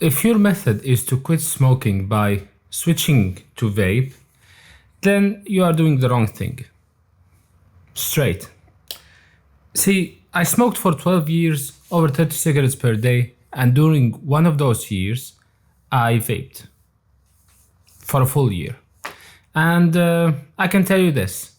If your method is to quit smoking by switching to vape, then you are doing the wrong thing. Straight. See, I smoked for 12 years, over 30 cigarettes per day, and during one of those years, I vaped for a full year. And I can tell you this,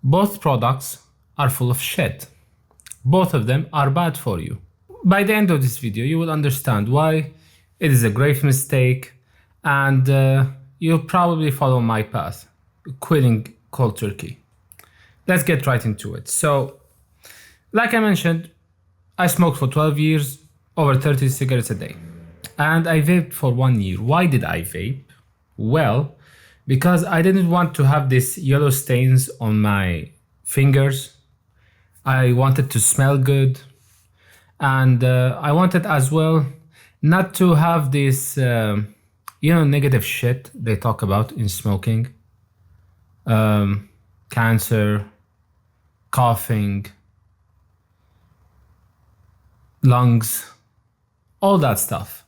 both products are full of shit. Both of them are bad for you. By the end of this video, you will understand why it is a grave mistake, and you'll probably follow my path, quitting cold turkey. Let's get right into it. So, like I mentioned, I smoked for 12 years, over 30 cigarettes a day. And I vaped for 1 year. Why did I vape? Well, because I didn't want to have these yellow stains on my fingers. I wanted to smell good. And I wanted as well not to have this, negative shit they talk about in smoking. Cancer, coughing, lungs, all that stuff.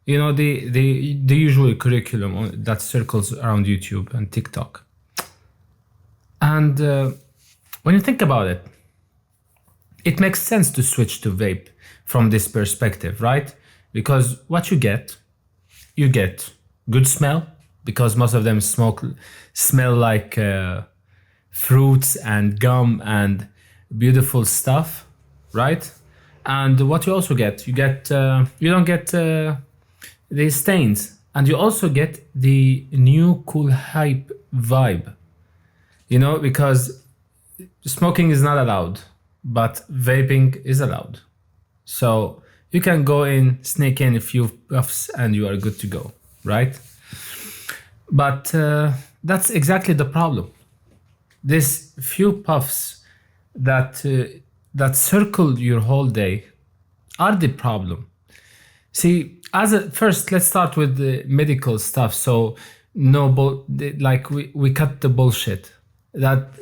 You know, the usual curriculum that circles around YouTube and TikTok. And when you think about it, it makes sense to switch to vape from this perspective, right? Because what you get good smell, because most of them smell like fruits and gum and beautiful stuff, right? And what you also get, you don't get the stains, and you also get the new cool hype vibe, because smoking is not allowed, but vaping is allowed. So you can go in, sneak in a few puffs, and you are good to go, right? But that's exactly the problem. These few puffs that circle your whole day are the problem. See, first, let's start with the medical stuff. So we cut the bullshit that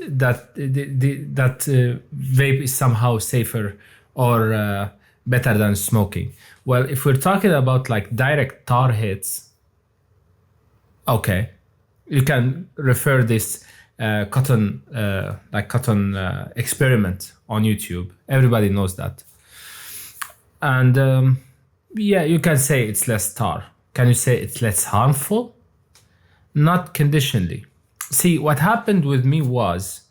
vape is somehow safer or better than smoking. Well, if we're talking about like direct tar hits, okay, you can refer this cotton experiment on YouTube. Everybody knows that. And you can say it's less tar. Can you say it's less harmful? Not conditionally. See, what happened with me was,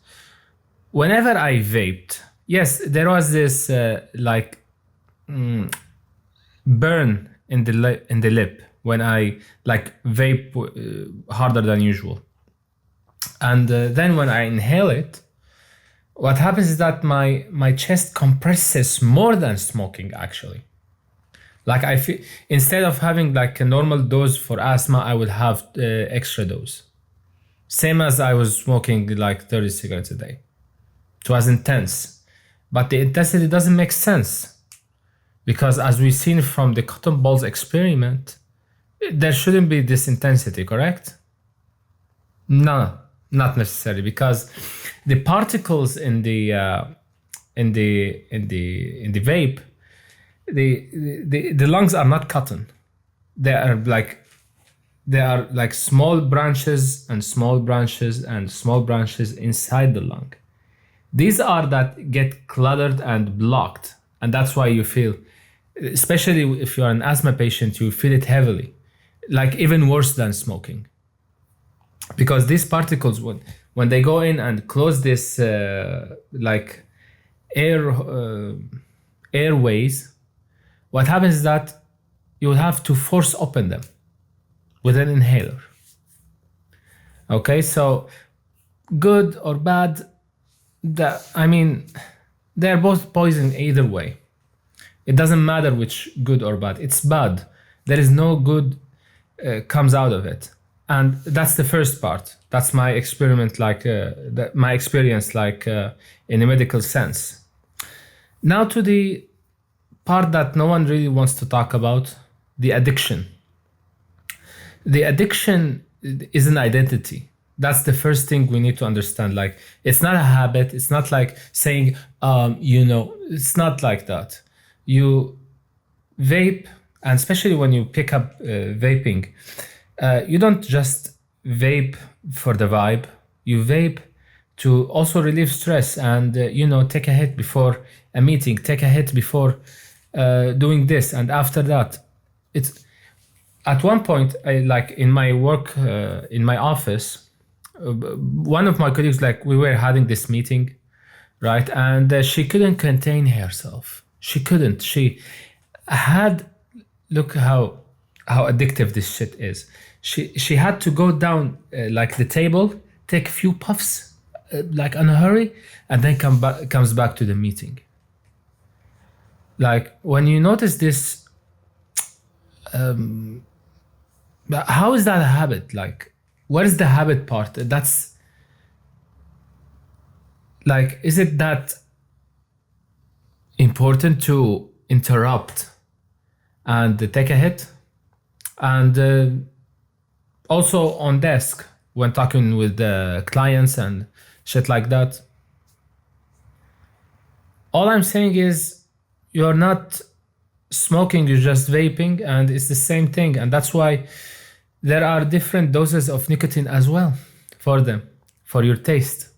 whenever I vaped, yes, there was this burn in the lip when I vape harder than usual. And then when I inhale it, what happens is that my chest compresses more than smoking, actually. Like I feel, instead of having like a normal dose for asthma, I would have extra dose. Same as I was smoking like 30 cigarettes a day. It was intense, but the intensity doesn't make sense, because as we've seen from the cotton balls experiment, there shouldn't be this intensity, correct? No, not necessarily, because the particles in the vape, the lungs are not cotton. They are like small branches and small branches and small branches inside the lung. These are that get cluttered and blocked, and that's why you feel, especially if you're an asthma patient, you feel it heavily, like even worse than smoking. Because these particles, when they go in and close this airways, what happens is that you have to force open them with an inhaler. Okay, so good or bad, they're both poison either way. It doesn't matter which good or bad. It's bad. There is no good comes out of it. And that's the first part. That's my experiment, my experience, in a medical sense. Now to the part that no one really wants to talk about, the addiction. The addiction is an identity. That's the first thing we need to understand. Like, it's not a habit. It's not like saying, it's not like that. You vape and especially when you pick up vaping, you don't just vape for the vibe. You vape to also relieve stress and take a hit before a meeting, take a hit before doing this, and after that, it's at one point, like in my work in my office, one of my colleagues, like we were having this meeting, right, and she couldn't contain herself. She couldn't. She had, look how addictive this shit is. She had to go down like the table, take a few puffs, like in a hurry, and then comes back to the meeting. Like when you notice this, how is that a habit? Like, what is the habit part? That's like, is it that important to interrupt and take a hit? And also on desk when talking with the clients and shit like that. All I'm saying is you're not smoking, you're just vaping, and it's the same thing. And that's why there are different doses of nicotine as well for them, for your taste.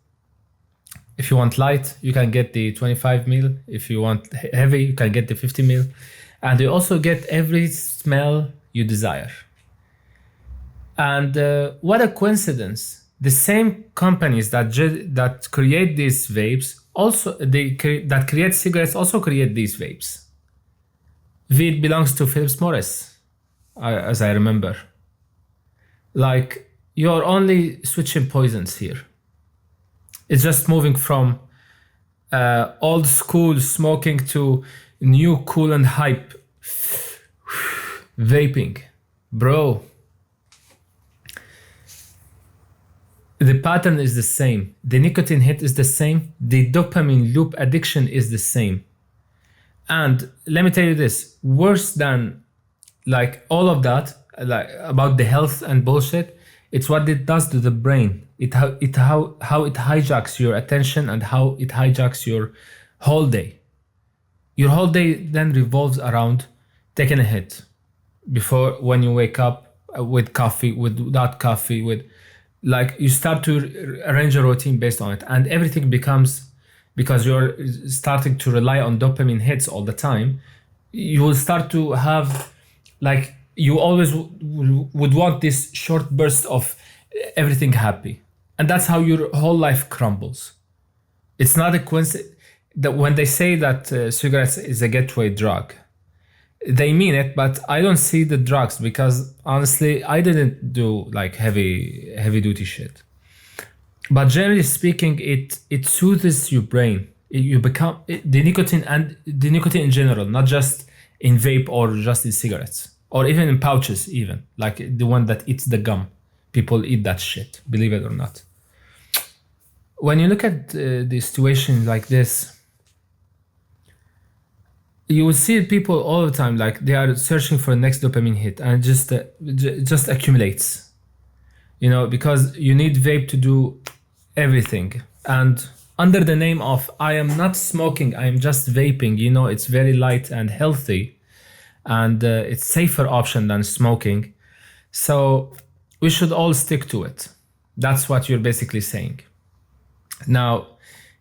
If you want light, you can get the 25 mil. If you want heavy, you can get the 50 mil. And you also get every smell you desire. And what a coincidence. The same companies that create these vapes, also that create cigarettes, also create these vapes. Weed belongs to Philip Morris, as I remember. Like, you're only switching poisons here. It's just moving from old school smoking to new cool and hype vaping. Bro, the pattern is the same. The nicotine hit is the same. The dopamine loop addiction is the same. And let me tell you this, worse than like all of that, like about the health and bullshit, it's what it does to the brain. How it hijacks your attention and how it hijacks your whole day. Your whole day then revolves around taking a hit before, when you wake up, with coffee, without coffee, with, like, you start to arrange a routine based on it, and everything becomes, because you're starting to rely on dopamine hits all the time, you will start to have, like, you always would want this short burst of everything happy. And that's how your whole life crumbles. It's not a coincidence that when they say that cigarettes is a gateway drug, they mean it, but I don't see the drugs, because honestly, I didn't do like heavy duty shit. But generally speaking, it soothes your brain. You become the nicotine, and the nicotine in general, not just in vape or just in cigarettes, or even in pouches, even like the one that eats the gum. People eat that shit, believe it or not. When you look at the situation like this, you will see people all the time, like they are searching for the next dopamine hit, and it just accumulates, because you need vape to do everything. And under the name of, I am not smoking, I am just vaping, it's very light and healthy, and it's safer option than smoking. So we should all stick to it. That's what you're basically saying. Now,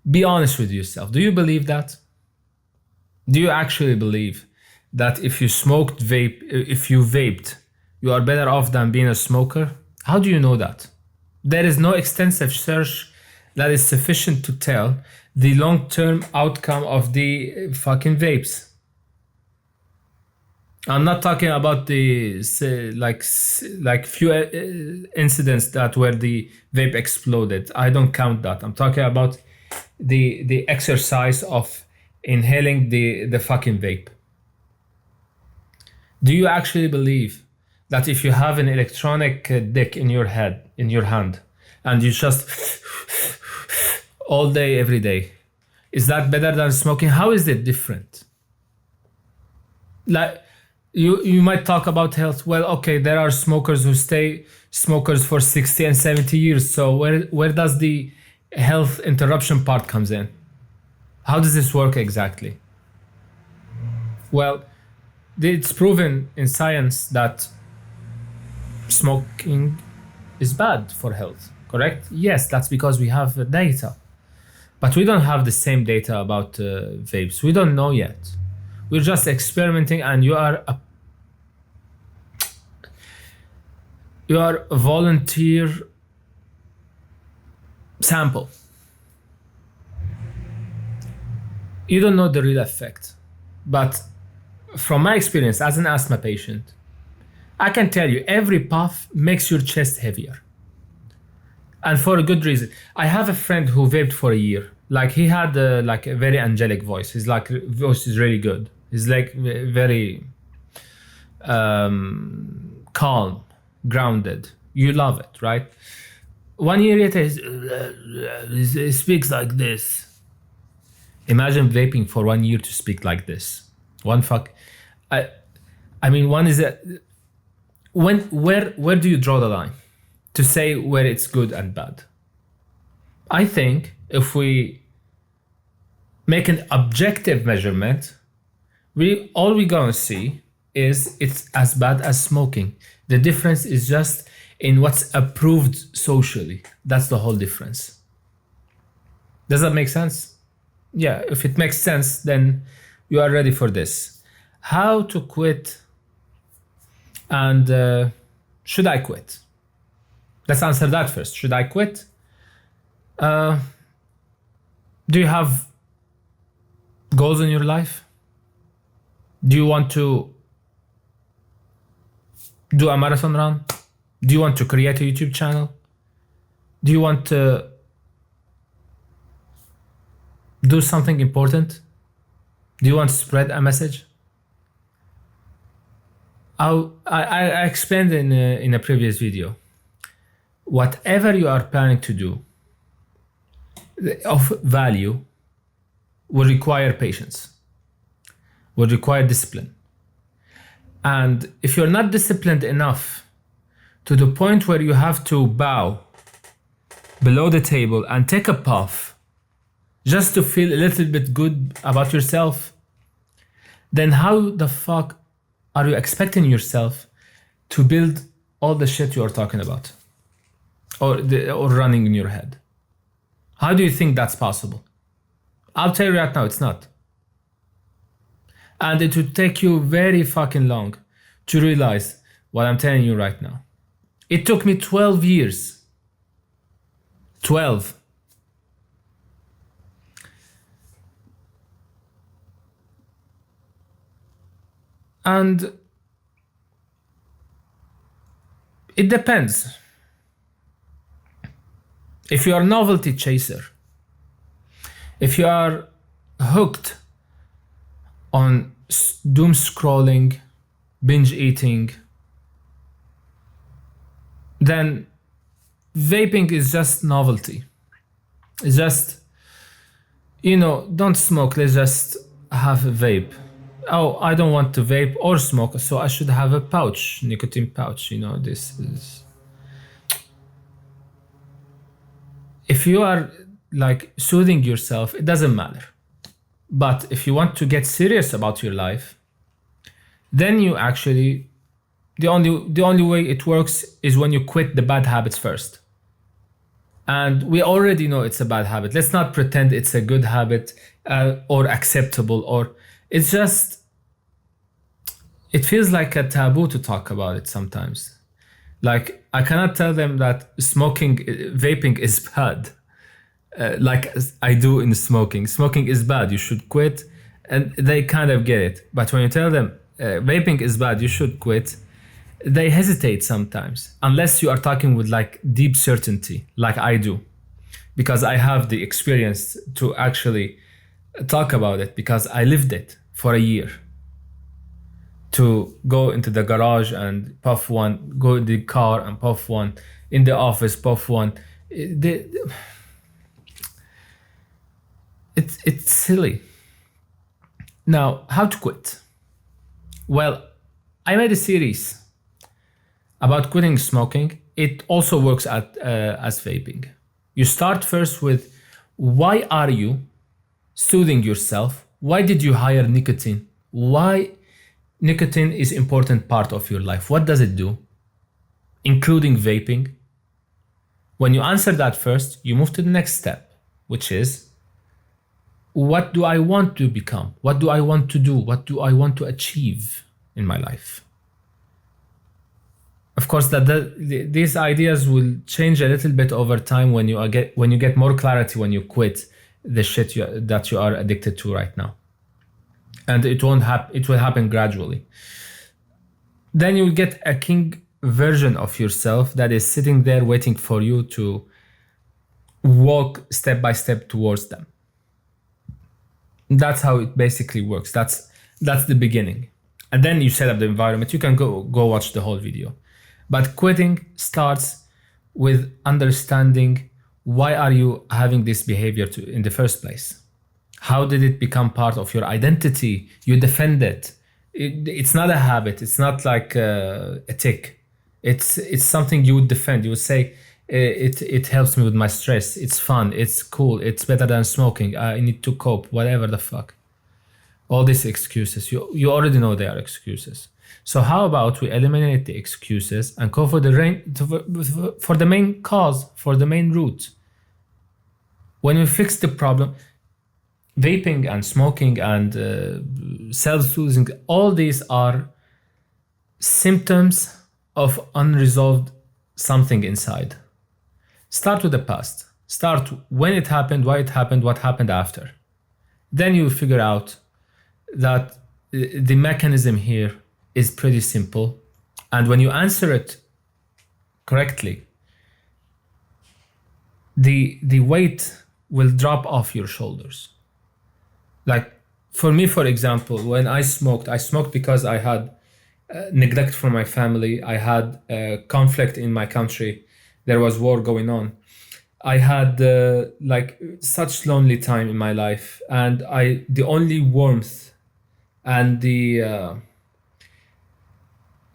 be honest with yourself. Do you believe that? Do you actually believe that if you vaped, you are better off than being a smoker? How do you know that? There is no extensive search that is sufficient to tell the long-term outcome of the fucking vapes. I'm not talking about the like few incidents that where the vape exploded. I don't count that. I'm talking about the exercise of inhaling the fucking vape. Do you actually believe that if you have an electronic dick in your hand, and you just all day, every day, is that better than smoking? How is it different? Like, you might talk about health. Well, okay, there are smokers who stay smokers for 60 and 70 years. So where does the health interruption part comes in? How does this work exactly? Well, It's proven in science that smoking is bad for health, correct? Yes, that's because we have data. But we don't have the same data about vapes. We don't know yet. We're just experimenting, and you are a volunteer sample. You don't know the real effect. But from my experience as an asthma patient, I can tell you every puff makes your chest heavier. And for a good reason. I have a friend who vaped for a year. Like he had a very angelic voice. His voice is really good. He's like very calm, grounded. You love it, right? 1 year later, he speaks like this. Imagine vaping for 1 year to speak like this. I mean, one is where do you draw the line to say where it's good and bad? I think if we make an objective measurement, all we're gonna see is it's as bad as smoking. The difference is just in what's approved socially. That's the whole difference. Does that make sense? Yeah, if it makes sense, then you are ready for this. How to quit, and should I quit? Let's answer that first. Should I quit? Do you have goals in your life? Do you want to do a marathon run? Do you want to create a YouTube channel? Do you want to do something important? Do you want to spread a message? I explained in a previous video. Whatever you are planning to do of value will require patience, will require discipline. And if you're not disciplined enough to the point where you have to bow below the table and take a puff just to feel a little bit good about yourself, then how the fuck are you expecting yourself to build all the shit you are talking about or running in your head? How do you think that's possible? I'll tell you right now, it's not. And it would take you very fucking long to realize what I'm telling you right now. It took me 12 years. 12. And it depends. If you are a novelty chaser, if you are hooked on doom scrolling, binge eating, then vaping is just novelty. It's just, don't smoke, let's just have a vape. Oh, I don't want to vape or smoke, so I should have a pouch, nicotine pouch, this is... If you are like soothing yourself, it doesn't matter. But if you want to get serious about your life, then you actually, the only way it works is when you quit the bad habits first. And we already know it's a bad habit. Let's not pretend it's a good habit or acceptable, or it's just, it feels like a taboo to talk about it sometimes. Like, I cannot tell them that vaping is bad. Like I do in smoking. Smoking is bad, you should quit. And they kind of get it. But when you tell them vaping is bad, you should quit, they hesitate sometimes. Unless you are talking with like deep certainty, like I do. Because I have the experience to actually talk about it, because I lived it for a year. To go into the garage and puff one, go in the car and puff one, in the office puff one. It's silly. Now, how to quit? Well, I made a series about quitting smoking. It also works as vaping. You start first with, why are you soothing yourself? Why did you hire nicotine? Why nicotine is important part of your life? What does it do? Including vaping. When you answer that first, you move to the next step, which is, what do I want to become? What do I want to do? What do I want to achieve in my life? Of course, these ideas will change a little bit over time when you get more clarity when you quit the shit that you are addicted to right now, and it will happen gradually. Then you will get a king version of yourself that is sitting there waiting for you to walk step by step towards them. That's how it basically works. That's the beginning, and then you set up the environment. You can go watch the whole video. But quitting starts with understanding, why are you having this behavior in the first place? How did it become part of your identity? You defend it. It's not a habit. It's not like a tick. It's something you would defend. You would say, it helps me with my stress. It's fun. It's cool. It's better than smoking. I need to cope. Whatever the fuck. All these excuses. You already know they are excuses. So how about we eliminate the excuses and go for the main cause, for the main root. When we fix the problem, vaping and smoking and self-soothing, all these are symptoms of unresolved something inside. Start with the past. Start when it happened, why it happened, what happened after. Then you figure out that the mechanism here is pretty simple, and when you answer it correctly, the weight will drop off your shoulders. Like for me, for example, when I smoked because I had neglect from my family. I had conflict in my country. There was war going on. I had like such lonely time in my life, and the only warmth and the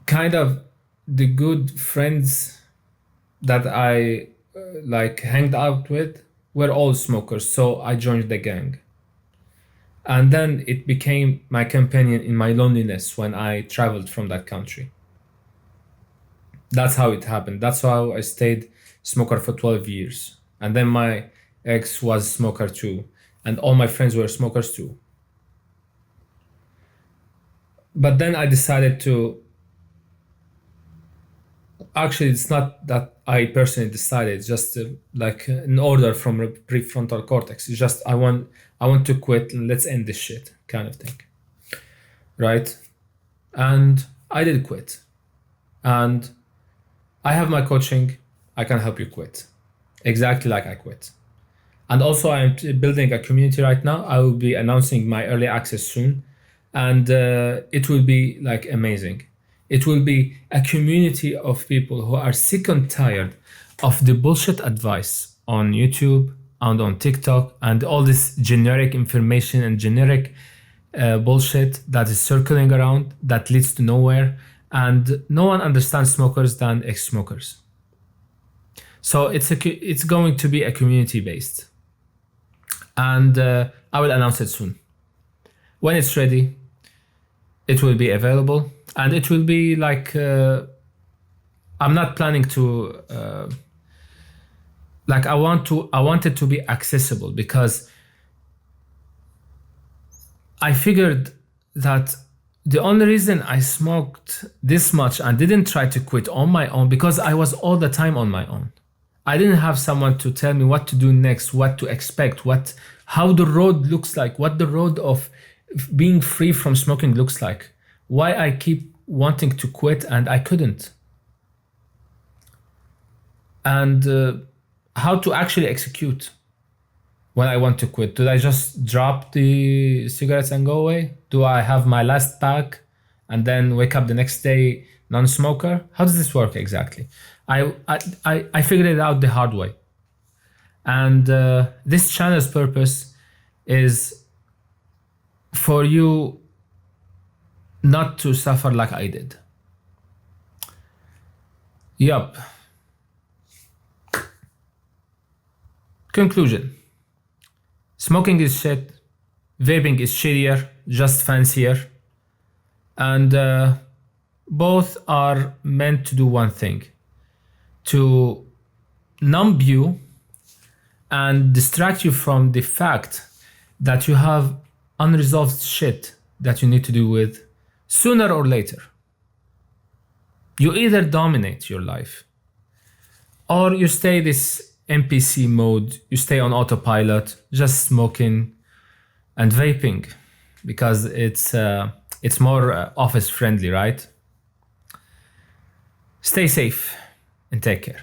kind of the good friends that I like hanged out with were all smokers. So I joined the gang. And then it became my companion in my loneliness when I traveled from that country. That's how it happened. That's how I stayed smoker for 12 years. And then my ex was smoker too. And all my friends were smokers too. But then I decided to, actually, it's not that I personally decided, it's just like an order from the prefrontal cortex. It's just, I want to quit and let's end this shit kind of thing. Right? And I did quit. And I have my coaching. I can help you quit. Exactly like I quit. And also I'm building a community right now. I will be announcing my early access soon. And it will be like amazing. It will be a community of people who are sick and tired of the bullshit advice on YouTube and on TikTok and all this generic information and generic bullshit that is circling around that leads to nowhere. And no one understands smokers than ex-smokers. So it's going to be a community based. And I will announce it soon. When it's ready, it will be available. And it will be like, I'm not planning to, like I want it to be accessible, because I figured that the only reason I smoked this much and didn't try to quit on my own, because I was all the time on my own. I didn't have someone to tell me what to do next, what to expect, how the road looks like, what the road of being free from smoking looks like. Why I keep wanting to quit and I couldn't. And how to actually execute when I want to quit. Do I just drop the cigarettes and go away? Do I have my last pack and then wake up the next day non-smoker? How does this work exactly? I figured it out the hard way. And this channel's purpose is for you not to suffer like I did. Yup. Conclusion. Smoking is shit. Vaping is shittier, just fancier. And both are meant to do one thing: to numb you and distract you from the fact that you have unresolved shit that you need to deal with sooner or later. You either dominate your life or you stay this NPC mode, you stay on autopilot, just smoking and vaping because it's more office friendly, right? Stay safe and take care.